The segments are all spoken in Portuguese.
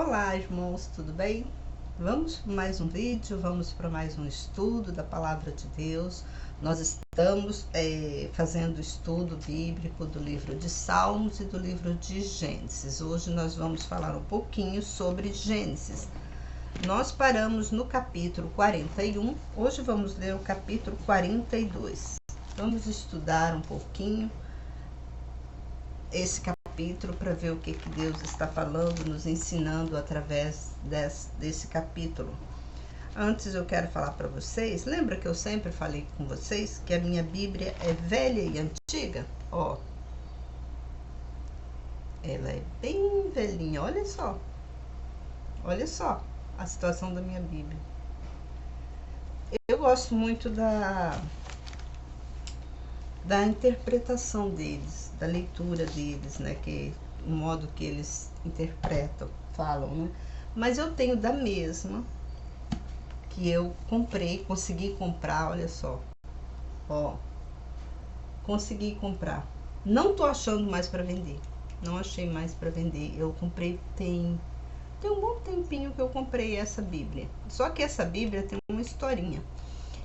Olá, irmãos, tudo bem? Vamos para mais um vídeo, vamos para mais um estudo da Palavra de Deus. Nós estamos fazendo o estudo bíblico do livro de Salmos e do livro de Gênesis. Hoje nós vamos falar um pouquinho sobre Gênesis. Nós paramos no capítulo 41, hoje vamos ler o capítulo 42. Vamos estudar um pouquinho esse capítulo para ver o que Deus está falando, nos ensinando através desse capítulo. Antes eu quero falar para vocês, lembra que eu sempre falei com vocês que a minha Bíblia é velha e antiga? Ó, ela é bem velhinha, olha só a situação da minha Bíblia. Eu gosto muito da interpretação deles, da leitura deles, né, que o modo que eles interpretam, falam, né? Mas eu tenho da mesma que eu comprei, consegui comprar, olha só. Ó, consegui comprar. Não tô achando mais para vender. Não achei mais para vender. Eu comprei tem um bom tempinho que eu comprei essa Bíblia. Só que essa Bíblia tem uma historinha.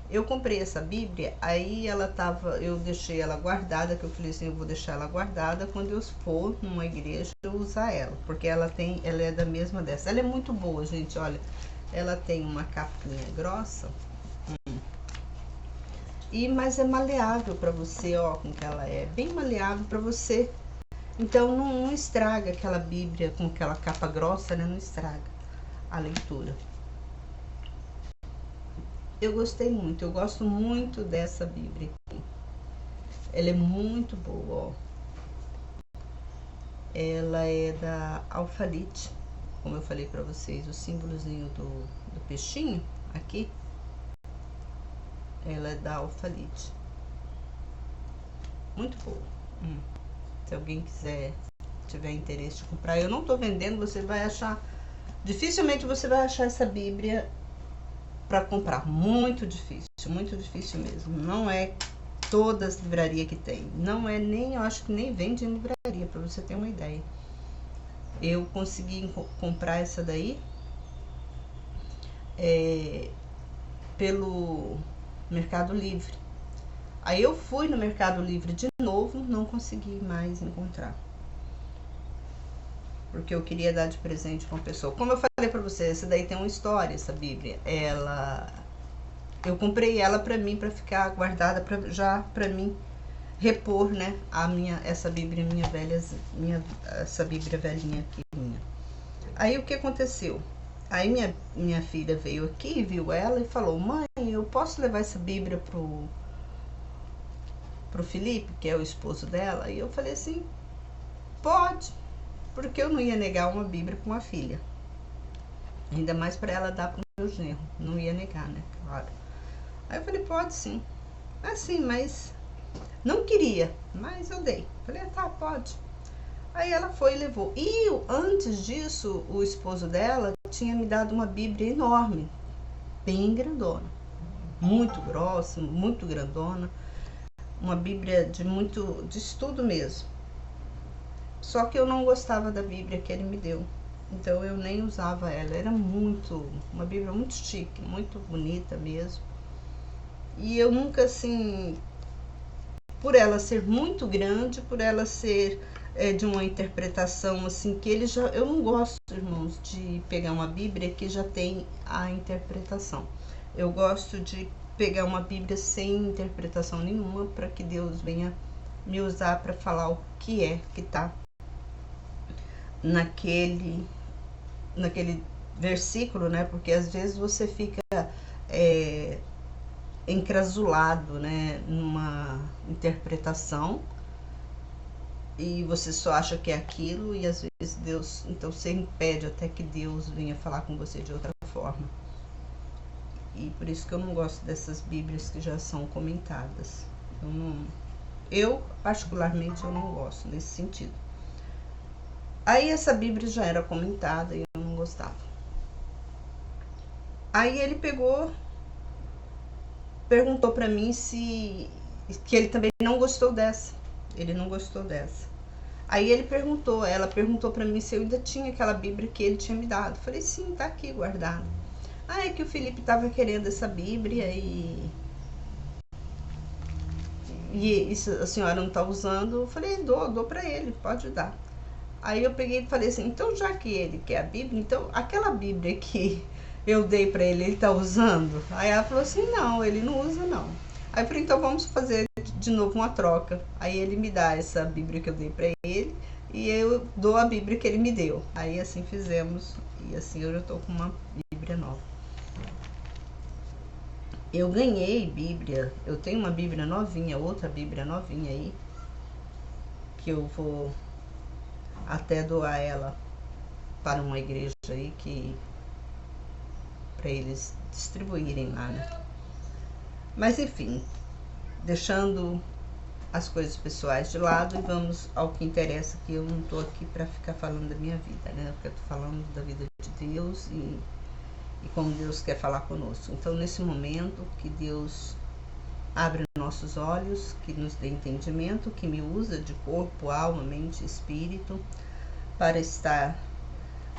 Eu comprei essa Bíblia, aí eu deixei ela guardada, que eu falei assim, eu vou deixar ela guardada quando eu for numa igreja eu usar ela, porque ela é da mesma dessa. Ela é muito boa, gente, olha, ela tem uma capinha grossa, mas é maleável para você, ó, com que ela é bem maleável para você. Então não estraga aquela Bíblia com aquela capa grossa, né? Não estraga a leitura. Eu gostei muito, eu gosto muito dessa Bíblia aqui. Ela é muito boa, ó. Ela é da Alphalete, como eu falei para vocês, o símbolozinho do peixinho aqui. Ela é da Alphalete. Muito boa. Se alguém tiver interesse de comprar, eu não tô vendendo, você vai achar, dificilmente você vai achar essa Bíblia para comprar, muito difícil mesmo. Não é todas as livrarias que tem, não é nem, eu acho que nem vende em livraria, para você ter uma ideia. Eu consegui comprar essa daí pelo Mercado Livre. Aí eu fui no Mercado Livre de novo, não consegui mais encontrar, porque eu queria dar de presente para uma pessoa. Como eu falei para você, essa daí tem uma história, essa Bíblia. Eu comprei ela para mim, para ficar guardada, para mim repor, né, essa Bíblia essa Bíblia velhinha aqui minha. Aí o que aconteceu? Aí minha filha veio aqui, viu ela e falou: mãe, eu posso levar essa Bíblia pro Felipe, que é o esposo dela? E eu falei assim: pode, porque eu não ia negar uma Bíblia para uma filha, ainda mais para ela dar pro meu genro, não ia negar, né, claro. Aí eu falei: pode sim. Assim, mas não queria, mas eu dei. Falei: tá, pode. Aí ela foi e levou. E antes disso, o esposo dela tinha me dado uma Bíblia enorme, bem grandona, muito grossa, muito grandona, uma Bíblia de estudo mesmo. Só que eu não gostava da Bíblia que ele me deu, então eu nem usava ela. Era uma Bíblia muito chique, muito bonita mesmo. E eu nunca, assim, por ela ser muito grande, por ela ser de uma interpretação assim, que eu não gosto, irmãos, de pegar uma Bíblia que já tem a interpretação. Eu gosto de pegar uma Bíblia sem interpretação nenhuma, para que Deus venha me usar para falar o que está naquele versículo, né? Porque às vezes você fica encrasulado, né, numa interpretação, e você só acha que é aquilo, e às vezes Deus, então você impede até que Deus venha falar com você de outra forma. E por isso que eu não gosto dessas Bíblias que já são comentadas. Eu particularmente, eu não gosto nesse sentido. Aí essa Bíblia já era comentada e eu não gostava. Aí ele perguntou para mim que ele também não gostou dessa. Ele não gostou dessa. Aí ela perguntou para mim se eu ainda tinha aquela Bíblia que ele tinha me dado. Falei, sim, tá aqui guardado. Ah, é que o Felipe tava querendo essa Bíblia e isso a senhora não tá usando. Eu falei, dou para ele, pode dar. Aí eu peguei e falei assim, então já que ele quer a Bíblia, então aquela Bíblia que eu dei para ele tá usando? Aí ela falou assim, não, ele não usa não. Aí eu falei, então vamos fazer de novo uma troca. Aí ele me dá essa Bíblia que eu dei para ele e eu dou a Bíblia que ele me deu. Aí assim fizemos e assim eu já tô com uma Bíblia nova. Eu ganhei Bíblia, eu tenho uma Bíblia novinha, outra Bíblia novinha aí, que eu vou até doar ela para uma igreja aí para eles distribuírem lá, né? Mas enfim, deixando as coisas pessoais de lado e vamos ao que interessa, que eu não tô aqui para ficar falando da minha vida, né? Porque eu tô falando da vida de Deus e como Deus quer falar conosco. Então, nesse momento, que Deus abre nossos olhos, que nos dê entendimento, que me usa de corpo, alma, mente e espírito para estar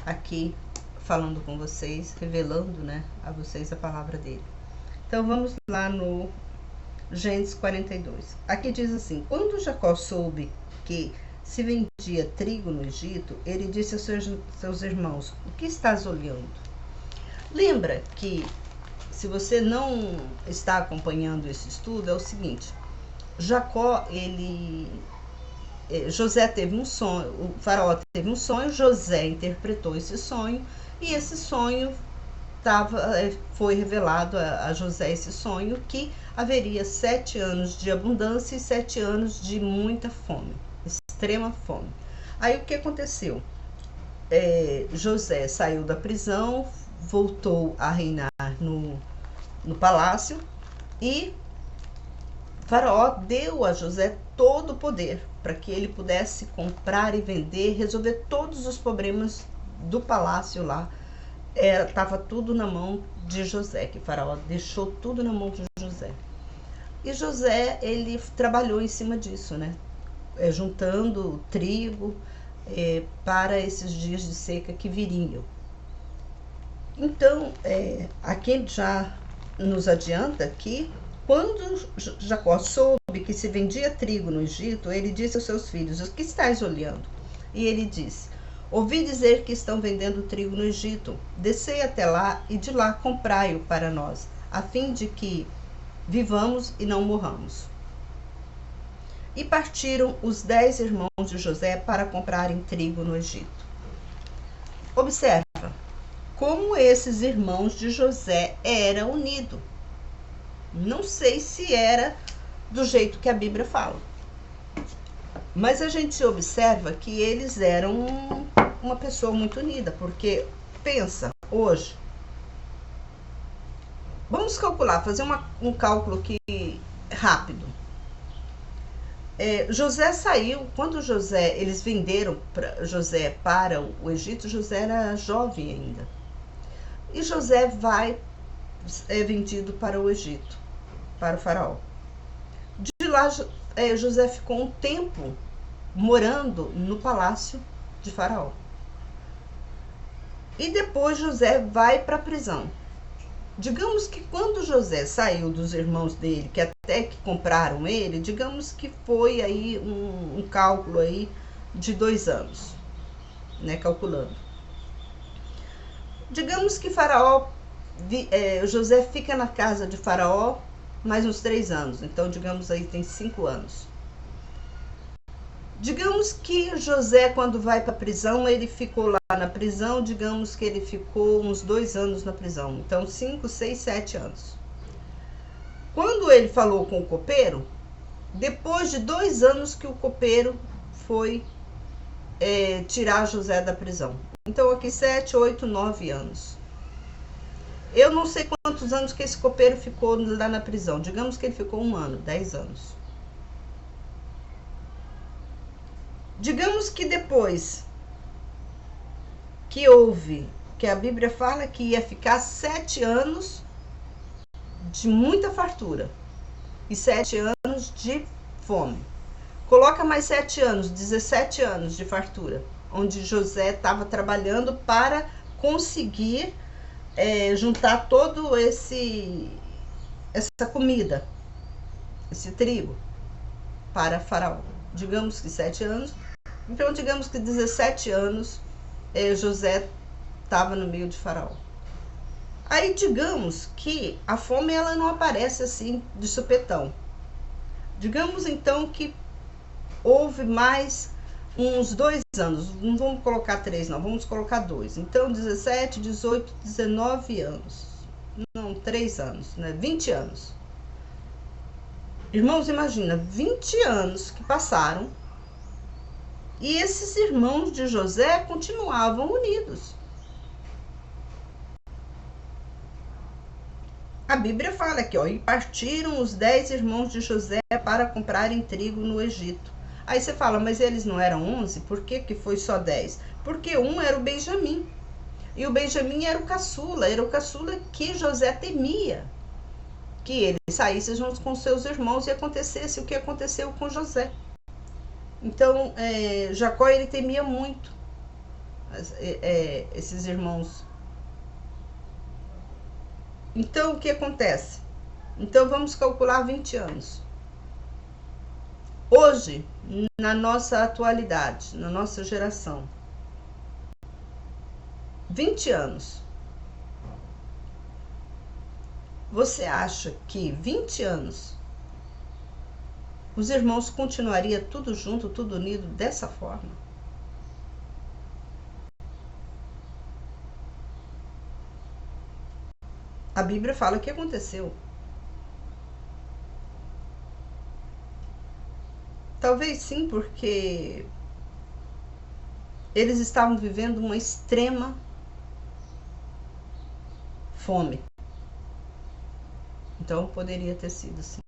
aqui falando com vocês, revelando, né, a vocês a palavra dele. Então, vamos lá no Gênesis 42. Aqui diz assim, quando Jacó soube que se vendia trigo no Egito, ele disse aos seus irmãos, o que estás olhando? Lembra que, se você não está acompanhando esse estudo, é o seguinte, José teve um sonho, o faraó teve um sonho, José interpretou esse sonho, e esse sonho foi revelado a José esse sonho, que haveria 7 anos de abundância e 7 anos de muita fome, extrema fome. Aí o que aconteceu? José saiu da prisão, voltou a reinar no palácio e Faraó deu a José todo o poder para que ele pudesse comprar e vender, resolver todos os problemas do palácio lá. Estava tudo na mão de José, que Faraó deixou tudo na mão de José. E José, ele trabalhou em cima disso, né? Juntando trigo para esses dias de seca que viriam. Então, aqui já nos adianta que quando Jacó soube que se vendia trigo no Egito, ele disse aos seus filhos, o que estáis olhando? E ele disse, ouvi dizer que estão vendendo trigo no Egito, descei até lá e de lá comprai-o para nós, a fim de que vivamos e não morramos. E partiram os 10 irmãos de José para comprarem trigo no Egito. Observa como esses irmãos de José eram unidos. Não sei se era do jeito que a Bíblia fala, mas a gente observa que eles eram uma pessoa muito unida, porque pensa, hoje, vamos calcular, fazer um cálculo aqui rápido. José saiu, quando eles venderam José para o Egito, José era jovem ainda. E José é vendido para o Egito, para o faraó. De lá, José ficou um tempo morando no palácio de faraó. E depois José vai para a prisão. Digamos que quando José saiu dos irmãos dele, que até que compraram ele, digamos que foi aí um cálculo aí de 2 anos, né, calculando. Digamos que José fica na casa de Faraó mais uns 3 anos, então digamos aí tem 5 anos. Digamos que José, quando vai para a prisão, ele ficou lá na prisão, digamos que ele ficou uns 2 anos na prisão, então 5, 6, 7 anos. Quando ele falou com o copeiro, depois de 2 anos que o copeiro foi tirar José da prisão. Então aqui 7, 8, 9 anos. Eu não sei quantos anos que esse copeiro ficou lá na prisão. Digamos que ele ficou 1 ano, 10 anos. Digamos que depois que a Bíblia fala que ia ficar 7 anos de muita fartura e 7 anos de fome. Coloca mais 7 anos, 17 anos de fartura, onde José estava trabalhando para conseguir juntar todo essa comida, esse trigo, para Faraó. Digamos que 7 anos. Então, digamos que 17 anos José estava no meio de Faraó. Aí, digamos que a fome ela não aparece assim de supetão. Digamos então que houve mais uns 2 anos, não vamos colocar 3 não, vamos colocar 2. Então, 17, 18, 19 anos. Não, 3 anos, né? 20 anos. Irmãos, imagina, 20 anos que passaram e esses irmãos de José continuavam unidos. A Bíblia fala aqui, ó, e partiram os 10 irmãos de José para comprarem trigo no Egito. Aí você fala, mas eles não eram 11? Por que foi só 10? Porque um era o Benjamim. E o Benjamim era o caçula que José temia. Que ele saísse junto com seus irmãos e acontecesse o que aconteceu com José. Então, Jacó, ele temia muito esses irmãos. Então, o que acontece? Então, vamos calcular 20 anos. Hoje, na nossa atualidade, na nossa geração, 20 anos. Você acha que 20 anos os irmãos continuariam tudo junto, tudo unido dessa forma? A Bíblia fala o que aconteceu. Talvez sim, porque eles estavam vivendo uma extrema fome. Então poderia ter sido assim.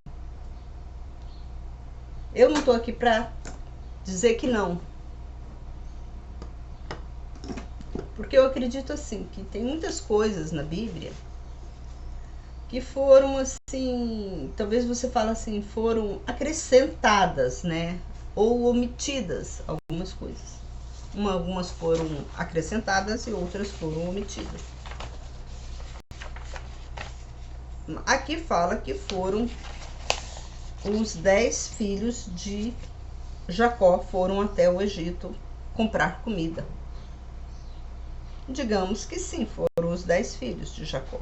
Eu não estou aqui para dizer que não. Porque eu acredito assim, que tem muitas coisas na Bíblia que foram assim, talvez você fale assim, foram acrescentadas, né? Ou omitidas algumas coisas. Algumas foram acrescentadas e outras foram omitidas. Aqui fala que foram os 10 filhos de Jacó foram até o Egito comprar comida. Digamos que sim, foram os 10 filhos de Jacó.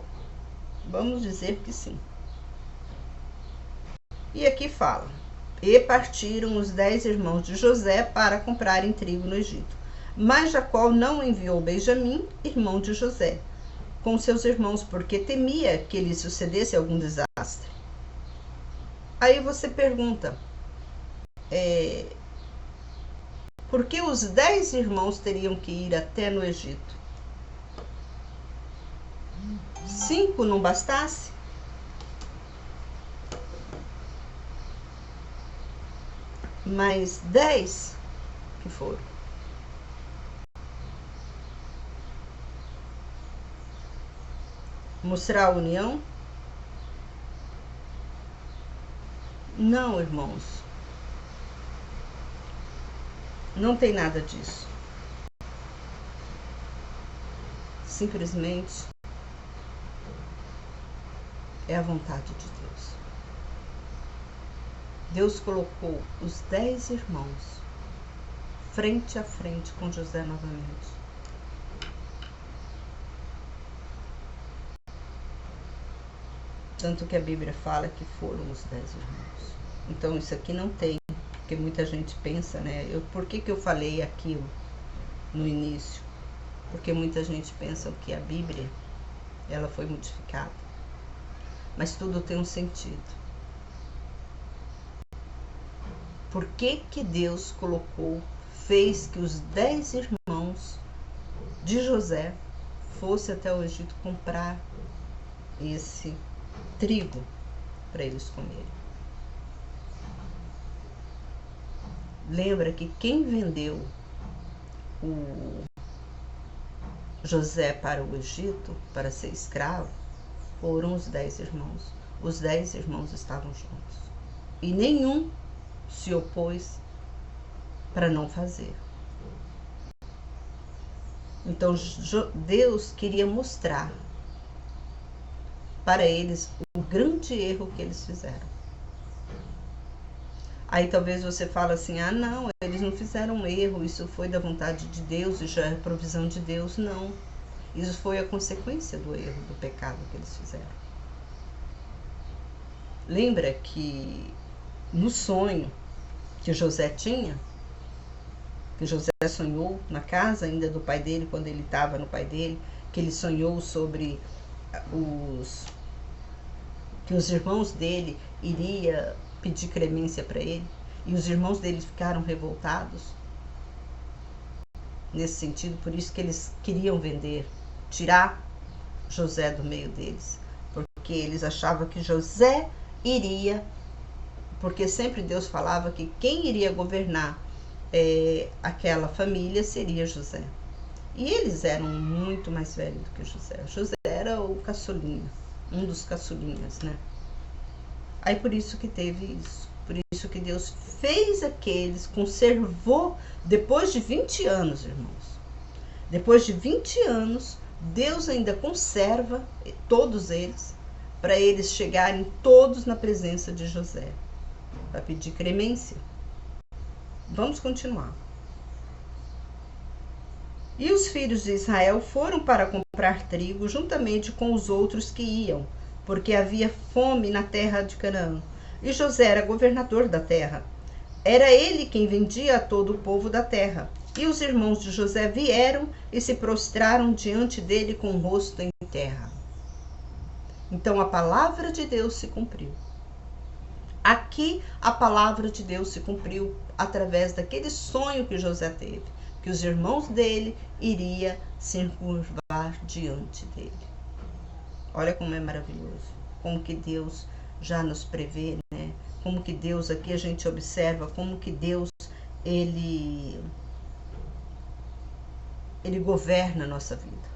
Vamos dizer que sim. E aqui fala, e partiram os 10 irmãos de José para comprarem trigo no Egito. Mas Jacó não enviou Benjamim, irmão de José, com seus irmãos, porque temia que lhe sucedesse algum desastre. Aí você pergunta, por que os 10 irmãos teriam que ir até no Egito? 5 não bastasse? Mais 10 que foram. Mostrar a união? Não, irmãos. Não tem nada disso. Simplesmente é a vontade de Deus. Deus colocou os 10 irmãos frente a frente com José novamente. Tanto que a Bíblia fala que foram os 10 irmãos. Então isso aqui não tem, porque muita gente pensa, né? Por que eu falei aquilo no início? Porque muita gente pensa que a Bíblia, ela foi modificada. Mas tudo tem um sentido. Por que Deus fez que os 10 irmãos de José fossem até o Egito comprar esse trigo para eles comerem? Lembra que quem vendeu o José para o Egito para ser escravo foram os 10 irmãos. Os 10 irmãos estavam juntos. E nenhum se opôs para não fazer. Então Deus queria mostrar para eles o grande erro que eles fizeram. Aí talvez você fale assim, ah não, eles não fizeram um erro, isso foi da vontade de Deus, isso é provisão de Deus. Não, isso foi a consequência do erro, do pecado que eles fizeram. Lembra que no sonho que José tinha, que José sonhou na casa ainda do pai dele, quando ele estava no pai dele, que ele sonhou sobre que os irmãos dele iriam pedir clemência para ele, e os irmãos dele ficaram revoltados nesse sentido, por isso que eles queriam tirar José do meio deles, porque eles achavam que José iria, porque sempre Deus falava que quem iria governar aquela família seria José. E eles eram muito mais velhos do que José. José era o caçulinha, um dos caçulinhas, né? Aí por isso que teve isso. Por isso que Deus fez aqueles, conservou, depois de 20 anos, irmãos. Depois de 20 anos, Deus ainda conserva todos eles, para eles chegarem todos na presença de José, para pedir clemência. Vamos continuar. E os filhos de Israel foram para comprar trigo juntamente com os outros que iam, porque havia fome na terra de Canaã. E José era governador da terra. Era ele quem vendia a todo o povo da terra. E os irmãos de José vieram e se prostraram diante dele com o rosto em terra. Então a palavra de Deus se cumpriu. Aqui a palavra de Deus se cumpriu através daquele sonho que José teve, que os irmãos dele iriam se curvar diante dele. Olha como é maravilhoso, como que Deus já nos prevê, né? Como que Deus, aqui a gente observa como que Deus, ele governa a nossa vida.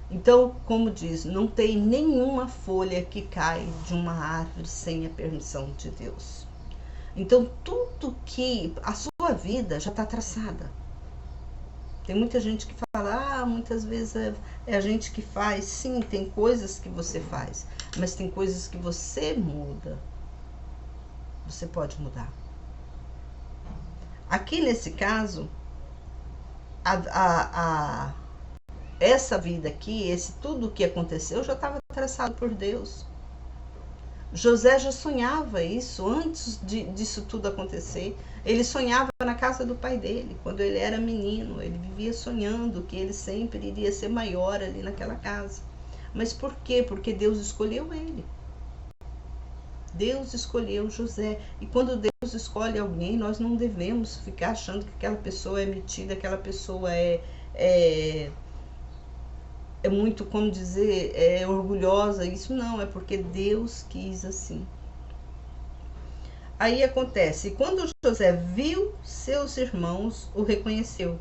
Então, como diz, não tem nenhuma folha que cai de uma árvore sem a permissão de Deus. Então, tudo que a sua vida já está traçada. Tem muita gente que fala, muitas vezes é a gente que faz. Sim, tem coisas que você faz, mas tem coisas que você muda. Você pode mudar. Aqui nesse caso, essa vida aqui, tudo o que aconteceu já estava traçado por Deus. José já sonhava isso antes disso tudo acontecer. Ele sonhava na casa do pai dele, quando ele era menino. Ele vivia sonhando que ele sempre iria ser maior ali naquela casa. Mas por quê? Porque Deus escolheu ele. Deus escolheu José. E quando Deus escolhe alguém, nós não devemos ficar achando que aquela pessoa é metida, aquela pessoa é muito, como dizer, orgulhosa. Isso não, é porque Deus quis assim. Aí acontece, quando José viu seus irmãos, o reconheceu,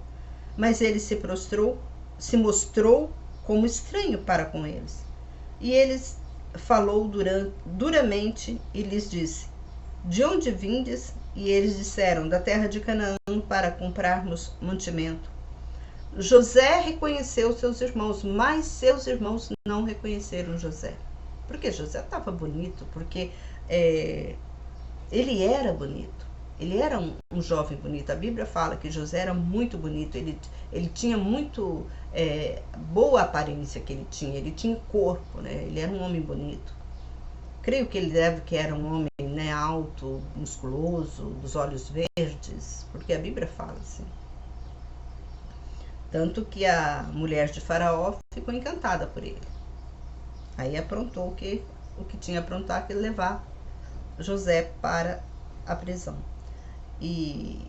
mas ele se mostrou como estranho para com eles. E eles falou duramente e lhes disse, de onde vindes? E eles disseram, da terra de Canaã, para comprarmos mantimento. José reconheceu seus irmãos, mas seus irmãos não reconheceram José. Porque José estava bonito, porque ele era bonito. Ele era um jovem bonito. A Bíblia fala que José era muito bonito. Ele tinha muito boa aparência que ele tinha corpo, né? Ele era um homem bonito. Creio que que era um homem, né, alto, musculoso, dos olhos verdes, porque a Bíblia fala assim. Tanto que a mulher de Faraó ficou encantada por ele. Aí aprontou o que tinha aprontado, que levar José para a prisão. E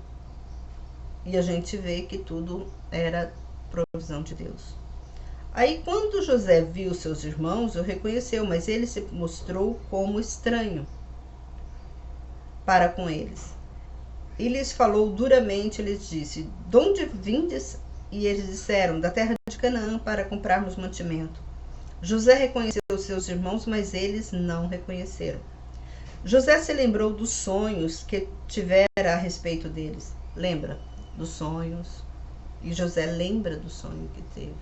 a gente vê que tudo era provisão de Deus. Aí quando José viu seus irmãos, o reconheceu, mas ele se mostrou como estranho para com eles. E lhes falou duramente, lhes disse, de onde vindes? E eles disseram, da terra de Canaã, para comprarmos mantimento. José reconheceu seus irmãos, mas eles não reconheceram. José se lembrou dos sonhos que tivera a respeito deles, lembra dos sonhos, e José lembra do sonho que teve.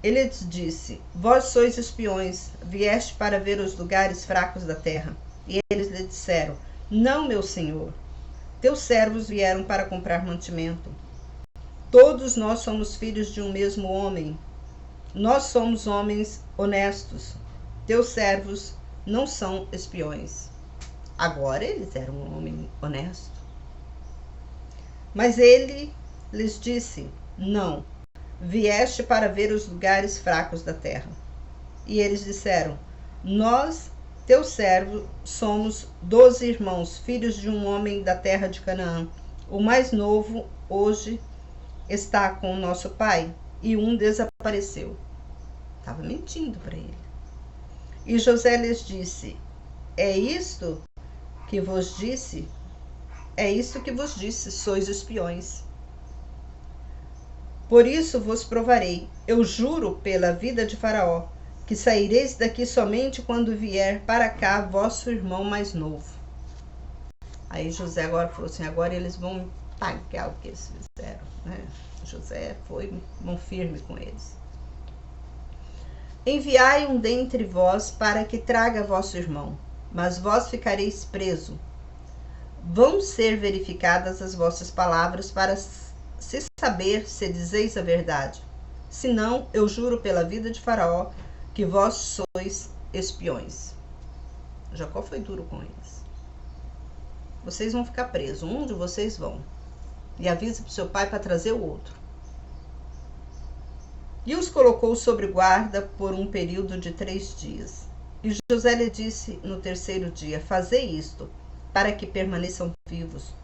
Ele lhes disse: vós sois espiões, vieste para ver os lugares fracos da terra. E eles lhe disseram: não, meu senhor, teus servos vieram para comprar mantimento. Todos nós somos filhos de um mesmo homem. Nós somos homens honestos. Teus servos não são espiões. Agora eles eram um homem honesto. Mas ele lhes disse: não, vieste para ver os lugares fracos da terra. E eles disseram: nós, teus servos, somos 12 irmãos, filhos de um homem da terra de Canaã. O mais novo hoje está com o nosso pai, e um desapareceu. Estava mentindo para ele. E José lhes disse: é isto que vos disse? É isto que vos disse, sois espiões. Por isso vos provarei, eu juro pela vida de Faraó, que saireis daqui somente quando vier para cá vosso irmão mais novo. Aí José agora falou assim: agora eles vão pagar o que eles fizeram, né? José foi mão firme com eles. Enviai um dentre vós para que traga vosso irmão, mas vós ficareis preso. Vão ser verificadas as vossas palavras para se saber se dizeis a verdade. Senão, eu juro pela vida de Faraó que vós sois espiões. Jacó foi duro com eles. Vocês vão ficar presos, um de vocês vão. E avisa para o seu pai para trazer o outro. E os colocou sobre guarda por um período de 3 dias. E José lhe disse no 3º dia: fazei isto, para que permaneçam vivos,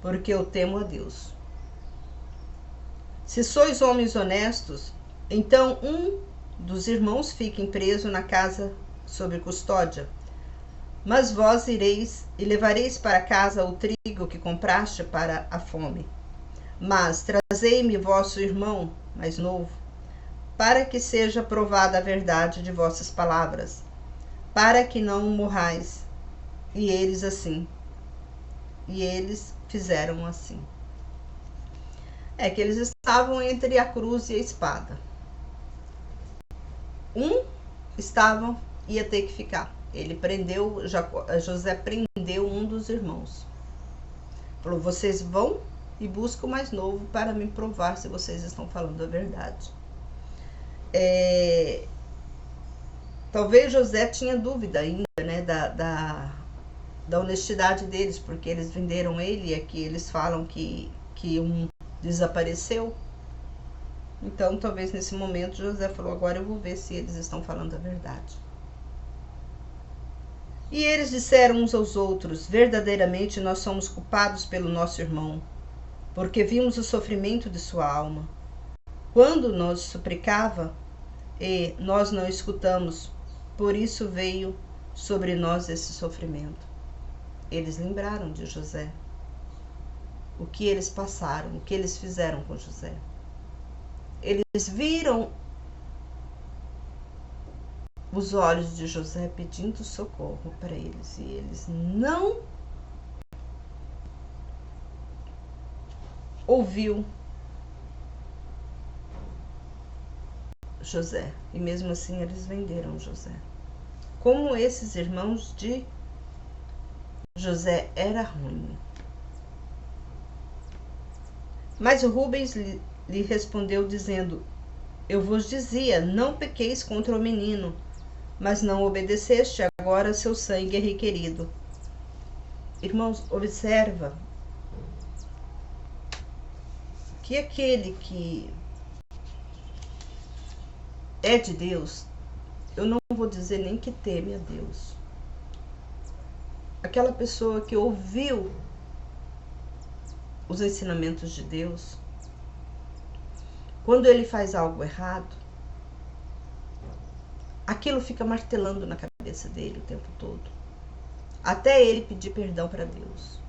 porque eu temo a Deus. Se sois homens honestos, então um dos irmãos fique preso na casa sob custódia. Mas vós ireis e levareis para casa o trigo que compraste para a fome. Mas trazei-me vosso irmão mais novo, para que seja provada a verdade de vossas palavras, para que não morrais. E eles fizeram assim. É que eles estavam entre a cruz e a espada. Ia ter que ficar. José prendeu um dos irmãos. Falou: vocês vão e buscam o mais novo para me provar se vocês estão falando a verdade. Talvez José tinha dúvida ainda, né, da honestidade deles, porque eles venderam ele e aqui eles falam que um desapareceu. Então, talvez nesse momento José falou: agora eu vou ver se eles estão falando a verdade. E eles disseram uns aos outros: verdadeiramente nós somos culpados pelo nosso irmão, porque vimos o sofrimento de sua alma. Quando nos suplicava, e nós não escutamos, por isso veio sobre nós esse sofrimento. Eles lembraram de José, o que eles passaram, o que eles fizeram com José. Eles viram os olhos de José pedindo socorro para eles, e eles não ouviu José, e mesmo assim eles venderam José. Como esses irmãos de José era ruim. Mas o Rubens lhe respondeu dizendo: eu vos dizia, não pequeis contra o menino, mas não obedeceste, agora seu sangue é requerido. Irmãos, observa que aquele que é de Deus, eu não vou dizer nem que teme a Deus. Aquela pessoa que ouviu os ensinamentos de Deus, quando ele faz algo errado, aquilo fica martelando na cabeça dele o tempo todo, até ele pedir perdão para Deus.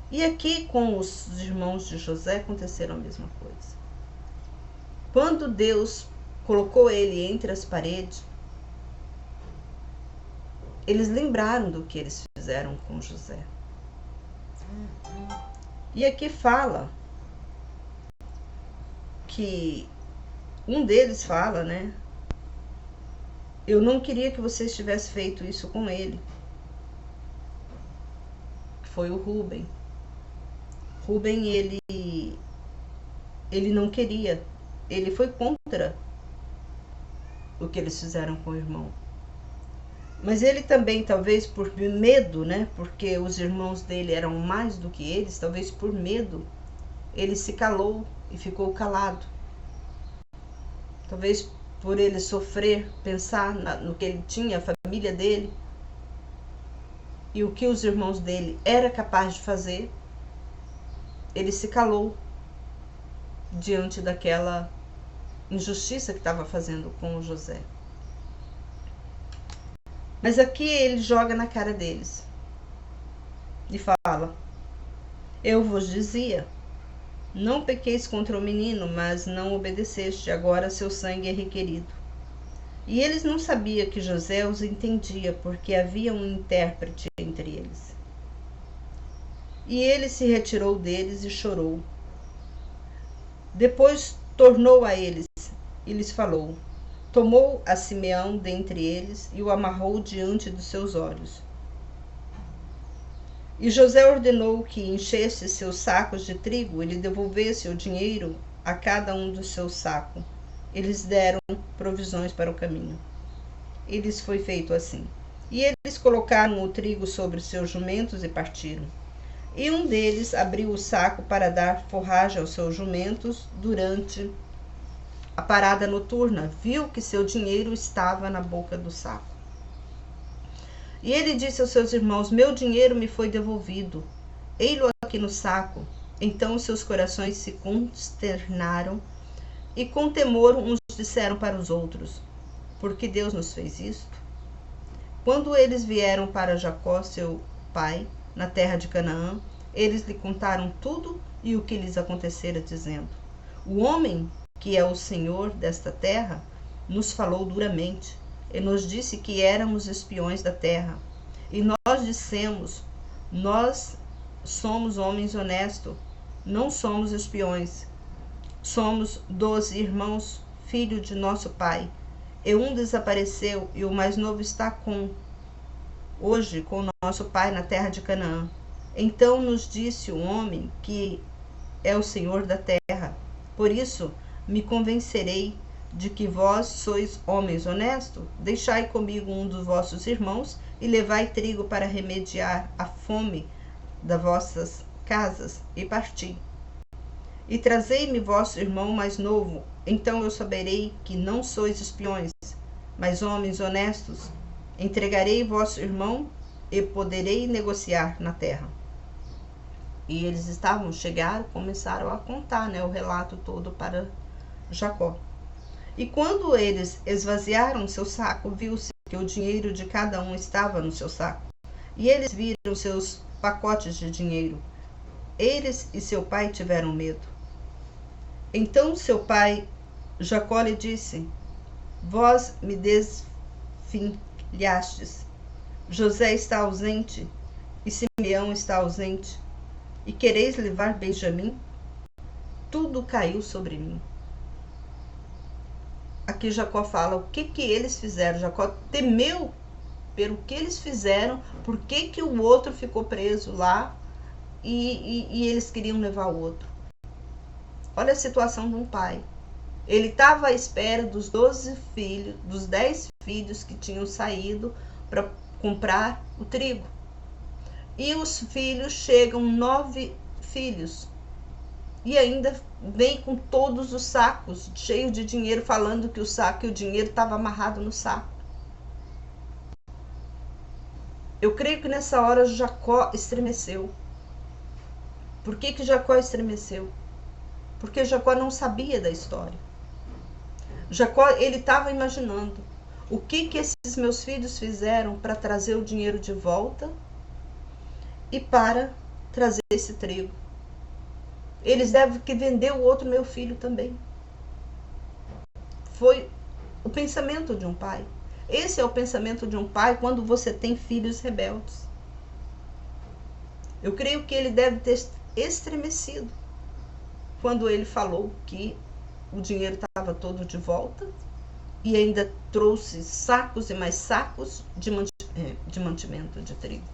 E aqui com os irmãos de José aconteceram a mesma coisa. Quando Deus colocou ele entre as paredes, eles lembraram do que eles fizeram. fizeram com José. E aqui fala que um deles fala, né? Eu não queria que vocês tivessem feito isso com ele. Foi o Rúben. Rúben, ele não queria. Ele foi contra o que eles fizeram com o irmão. Mas ele também, talvez por medo, né? Porque os irmãos dele eram mais do que eles, talvez por medo, ele se calou e ficou calado. Talvez por ele sofrer, pensar no que ele tinha, a família dele, e o que os irmãos dele eram capazes de fazer, ele se calou diante daquela injustiça que estava fazendo com o José. Mas aqui ele joga na cara deles e fala: eu vos dizia, não pequeis contra o menino, mas não obedeceste, agora seu sangue é requerido. E eles não sabiam que José os entendia, porque havia um intérprete entre eles. E ele se retirou deles e chorou. Depois tornou a eles e lhes falou. Tomou a Simeão dentre eles e o amarrou diante dos seus olhos. E José ordenou que enchesse seus sacos de trigo e lhe devolvesse o dinheiro a cada um dos seus sacos. Eles deram provisões para o caminho. E lhes foi feito assim. E eles colocaram o trigo sobre seus jumentos e partiram. E um deles abriu o saco para dar forragem aos seus jumentos durante a parada noturna. Viu que seu dinheiro estava na boca do saco. E ele disse aos seus irmãos: meu dinheiro me foi devolvido. Ei-lo aqui no saco. Então seus corações se consternaram e com temor uns disseram para os outros: por que Deus nos fez isto? Quando eles vieram para Jacó, seu pai, na terra de Canaã, eles lhe contaram tudo e o que lhes acontecera, dizendo: o homem que é o Senhor desta terra nos falou duramente e nos disse que éramos espiões da terra. E nós dissemos: nós somos homens honestos, não somos espiões. Somos 12 irmãos, filho de nosso pai. E um desapareceu e o mais novo está hoje com nosso pai na terra de Canaã. Então nos disse o homem que é o Senhor da terra: por isso me convencerei de que vós sois homens honestos. Deixai comigo um dos vossos irmãos e levai trigo para remediar a fome das vossas casas e parti. E trazei-me vosso irmão mais novo, então eu saberei que não sois espiões, mas homens honestos. Entregarei vosso irmão e poderei negociar na terra. E eles chegaram, começaram a contar, né, o relato todo para Jacó. E quando eles esvaziaram seu saco, viu-se que o dinheiro de cada um estava no seu saco. E eles viram seus pacotes de dinheiro. Eles e seu pai tiveram medo. Então seu pai Jacó lhe disse: vós me desfilhastes. José está ausente e Simeão está ausente. E quereis levar Benjamim? Tudo caiu sobre mim. Aqui Jacó fala o que eles fizeram. Jacó temeu pelo que eles fizeram, por que o outro ficou preso lá e eles queriam levar o outro. Olha a situação de um pai. Ele estava à espera dos 12 filhos, dos 10 filhos que tinham saído para comprar o trigo. E os filhos chegam 9 filhos. E ainda vem com todos os sacos cheios de dinheiro, falando que o saco e o dinheiro estava amarrado no saco. Eu creio que nessa hora Jacó estremeceu. Por que Jacó estremeceu? Porque Jacó não sabia da história. Jacó, ele estava imaginando o que esses meus filhos fizeram para trazer o dinheiro de volta e para trazer esse trigo. Eles devem que vender o outro meu filho também. Foi o pensamento de um pai. Esse é o pensamento de um pai quando você tem filhos rebeldes. Eu creio que ele deve ter estremecido quando ele falou que o dinheiro estava todo de volta e ainda trouxe sacos e mais sacos de mantimento de trigo.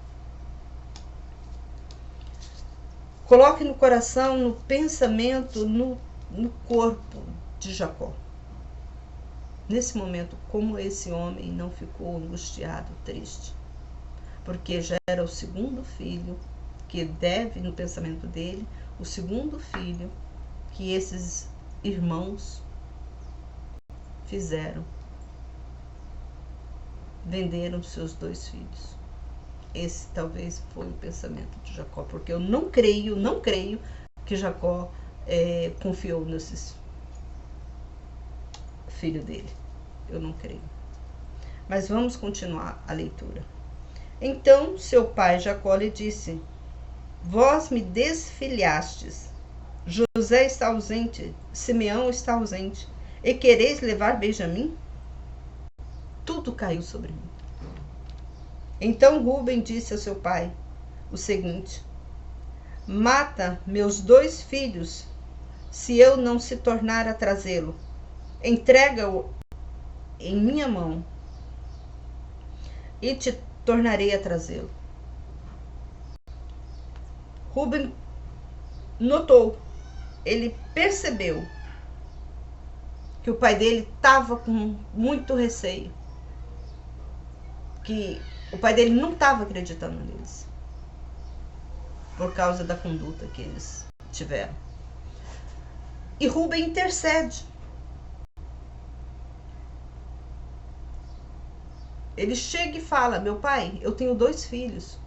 Coloque no coração, no pensamento, no corpo de Jacó. Nesse momento, como esse homem não ficou angustiado, triste? Porque já era o segundo filho que deve, no pensamento dele, o segundo filho que esses irmãos fizeram. Venderam seus 2 filhos. Esse talvez foi o pensamento de Jacó, porque eu não creio que Jacó confiou nesses filhos dele. Eu não creio. Mas vamos continuar a leitura. Então seu pai Jacó lhe disse: vós me desfilhastes, José está ausente, Simeão está ausente, e quereis levar Benjamim? Tudo caiu sobre mim. Então Rúben disse a seu pai o seguinte: mata meus 2 filhos, se eu não se tornar a trazê-lo. Entrega-o em minha mão, e te tornarei a trazê-lo. Rúben notou, ele percebeu que o pai dele estava com muito receio, que o pai dele não estava acreditando neles, por causa da conduta que eles tiveram. E Rúben intercede. Ele chega e fala: meu pai, eu tenho 2 filhos.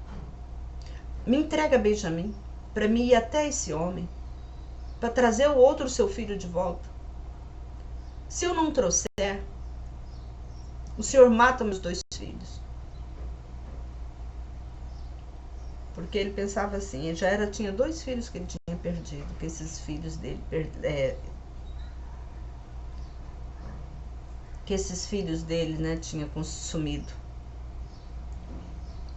Me entrega Benjamim, para mim ir até esse homem, para trazer o outro seu filho de volta. Se eu não trouxer, o senhor mata meus 2 filhos. Porque ele pensava assim, ele tinha 2 filhos que ele tinha perdido, que esses filhos dele tinha consumido.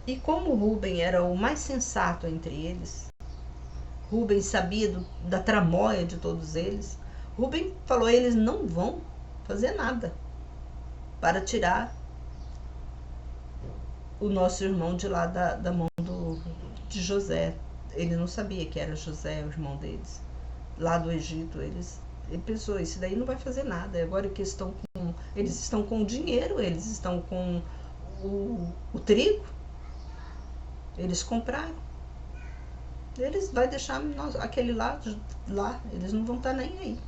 E como Rúben era o mais sensato entre eles, Rúben sabia da tramóia de todos eles, Rúben falou: eles não vão fazer nada para tirar o nosso irmão de lá da mão de José. Ele não sabia que era José, o irmão deles. Lá do Egito, ele pensou: isso daí não vai fazer nada. Agora que eles estão com o dinheiro, eles estão com o trigo, eles compraram. Eles vão deixar aquele lá, eles não vão estar nem aí.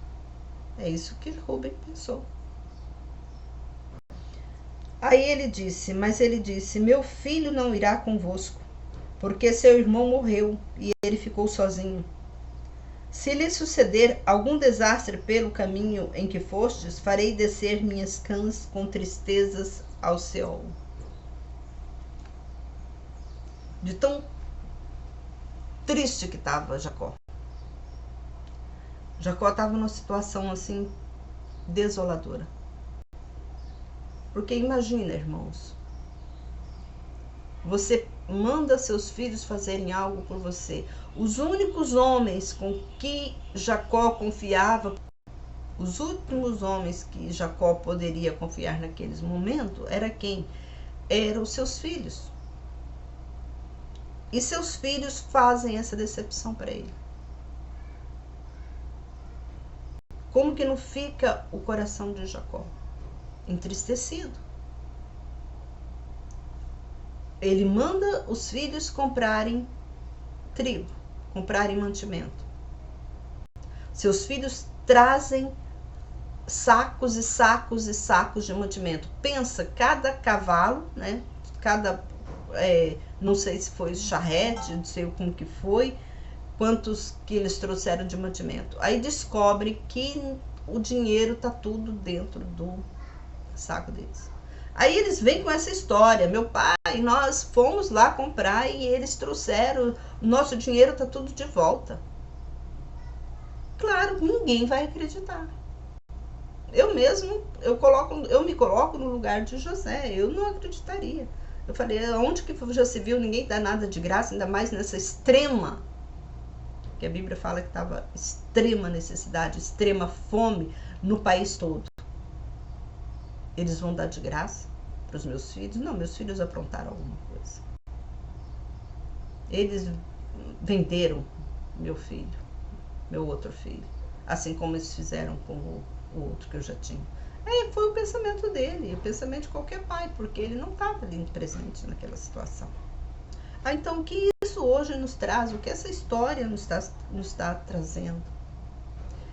É isso que Rúben pensou. Aí ele disse, meu filho não irá convosco, porque seu irmão morreu e ele ficou sozinho. Se lhe suceder algum desastre pelo caminho em que fostes, farei descer minhas cãs com tristezas ao Seol. De tão triste que estava Jacó. Jacó estava numa situação assim desoladora. Porque imagina, irmãos, você manda seus filhos fazerem algo por você. Os únicos homens com que Jacó confiava, os últimos homens que Jacó poderia confiar naqueles momentos, era quem? Eram os seus filhos. E seus filhos fazem essa decepção para ele. Como que não fica o coração de Jacó? Entristecido. Ele manda os filhos comprarem trigo, comprarem mantimento. Seus filhos trazem sacos e sacos e sacos de mantimento. Pensa, cada cavalo, né? Não sei se foi charrete, não sei como que foi, quantos que eles trouxeram de mantimento. Aí descobre que o dinheiro tá tudo dentro do saco deles. Aí eles vêm com essa história: meu pai, nós fomos lá comprar e eles trouxeram, o nosso dinheiro tá tudo de volta. Claro, ninguém vai acreditar. Eu mesmo, eu me coloco no lugar de José, eu não acreditaria. Eu falei, onde que já se viu ninguém dá nada de graça, ainda mais nessa extrema, que a Bíblia fala que estava extrema necessidade, extrema fome no país todo. Eles vão dar de graça para os meus filhos? Não, meus filhos aprontaram alguma coisa. Eles venderam meu filho, meu outro filho, assim como eles fizeram com o outro que eu já tinha. Foi o pensamento dele, o pensamento de qualquer pai, porque ele não estava ali presente naquela situação. Então, o que isso hoje nos traz, o que essa história nos está trazendo,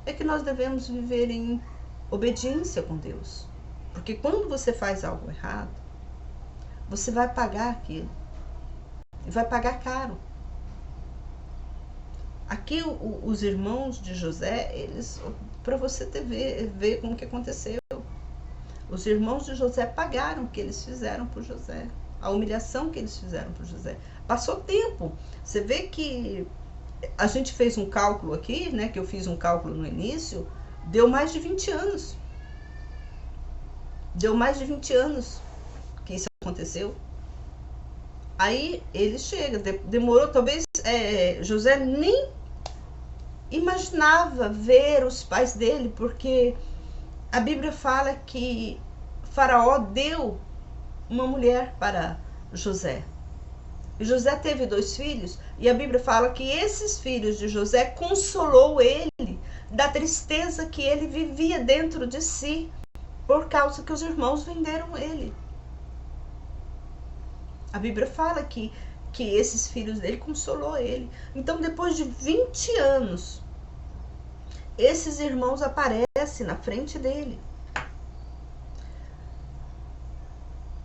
é que nós devemos viver em obediência com Deus. Porque quando você faz algo errado, você vai pagar aquilo. E vai pagar caro. Aqui os irmãos de José, eles, para você ver como que aconteceu. Os irmãos de José pagaram o que eles fizeram por José. A humilhação que eles fizeram por José. Passou tempo. Você vê que a gente fez um cálculo aqui, né? Que eu fiz um cálculo no início. Deu mais de 20 anos. Deu mais de 20 anos que isso aconteceu. Aí ele chega. Demorou, talvez José nem imaginava ver os pais dele, porque a Bíblia fala que Faraó deu uma mulher para José. E José teve 2 filhos, e a Bíblia fala que esses filhos de José consolou ele da tristeza que ele vivia dentro de si, por causa que os irmãos venderam ele. A Bíblia fala que esses filhos dele consolou ele. Então, depois de 20 anos, esses irmãos aparecem na frente dele.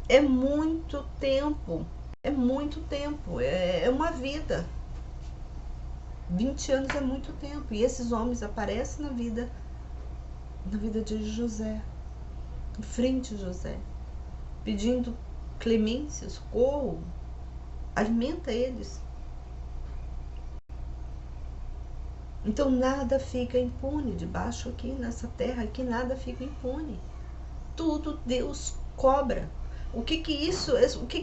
É muito tempo. É muito tempo. É uma vida. 20 anos é muito tempo. E esses homens aparecem na vida de José. Em frente de José. Pedindo clemência, socorro. Alimenta eles. Então nada fica impune debaixo aqui nessa terra, aqui nada fica impune. Tudo Deus cobra. O que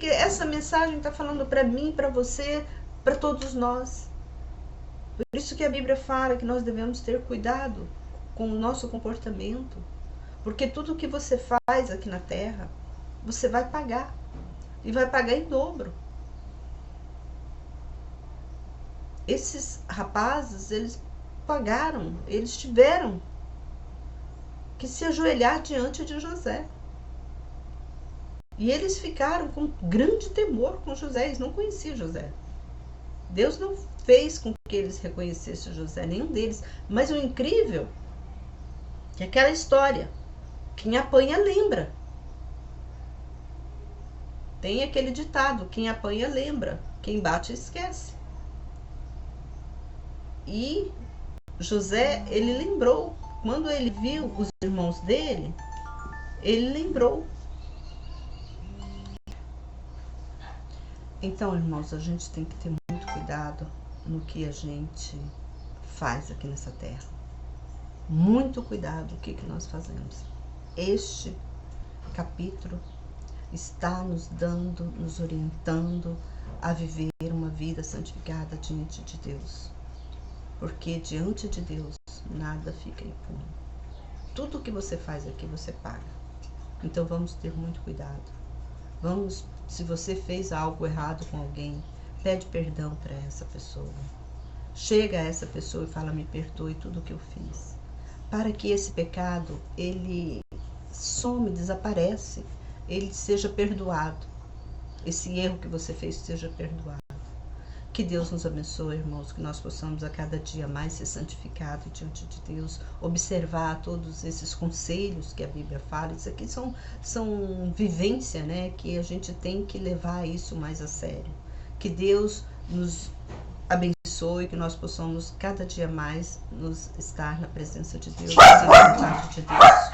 essa mensagem está falando para mim, para você, para todos nós? Por isso que a Bíblia fala que nós devemos ter cuidado com o nosso comportamento, porque tudo que você faz aqui na terra, você vai pagar, e vai pagar em dobro. Esses rapazes, eles pagaram, eles tiveram que se ajoelhar diante de José. E eles ficaram com grande temor com José, eles não conheciam José. Deus não fez com que eles reconhecessem José, nenhum deles. Mas o incrível é aquela história, quem apanha lembra. Tem aquele ditado, quem apanha lembra, quem bate esquece. E José, ele lembrou, quando ele viu os irmãos dele, ele lembrou. Então, irmãos, a gente tem que ter muito cuidado no que a gente faz aqui nessa terra. Muito cuidado no que nós fazemos. Este capítulo está nos dando, nos orientando a viver uma vida santificada diante de Deus. Porque diante de Deus nada fica impune. Tudo que você faz aqui você paga. Então vamos ter muito cuidado. Se você fez algo errado com alguém, pede perdão para essa pessoa. Chega a essa pessoa e fala, me perdoe tudo o que eu fiz. Para que esse pecado, ele some, desaparece, ele seja perdoado. Esse erro que você fez seja perdoado. Que Deus nos abençoe, irmãos, que nós possamos a cada dia mais ser santificados diante de Deus, observar todos esses conselhos que a Bíblia fala. Isso aqui são vivência, né? Que a gente tem que levar isso mais a sério. Que Deus nos abençoe, que nós possamos cada dia mais nos estar na presença de Deus, na vontade de Deus.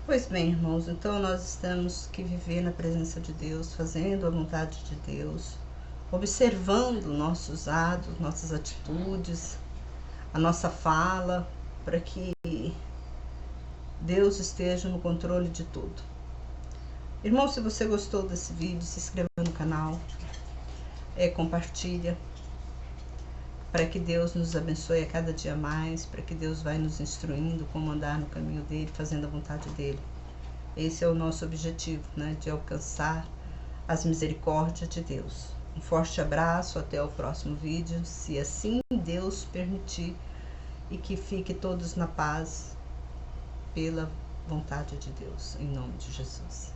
Pois bem, irmãos, então nós temos que viver na presença de Deus, fazendo a vontade de Deus, observando nossos atos, nossas atitudes, a nossa fala, para que Deus esteja no controle de tudo. Irmão, se você gostou desse vídeo, se inscreva no canal, compartilha, para que Deus nos abençoe a cada dia mais, para que Deus vai nos instruindo como andar no caminho dele, fazendo a vontade dele. Esse é o nosso objetivo, né? De alcançar as misericórdias de Deus. Um forte abraço, até o próximo vídeo, se assim Deus permitir, e que fique todos na paz, pela vontade de Deus, em nome de Jesus.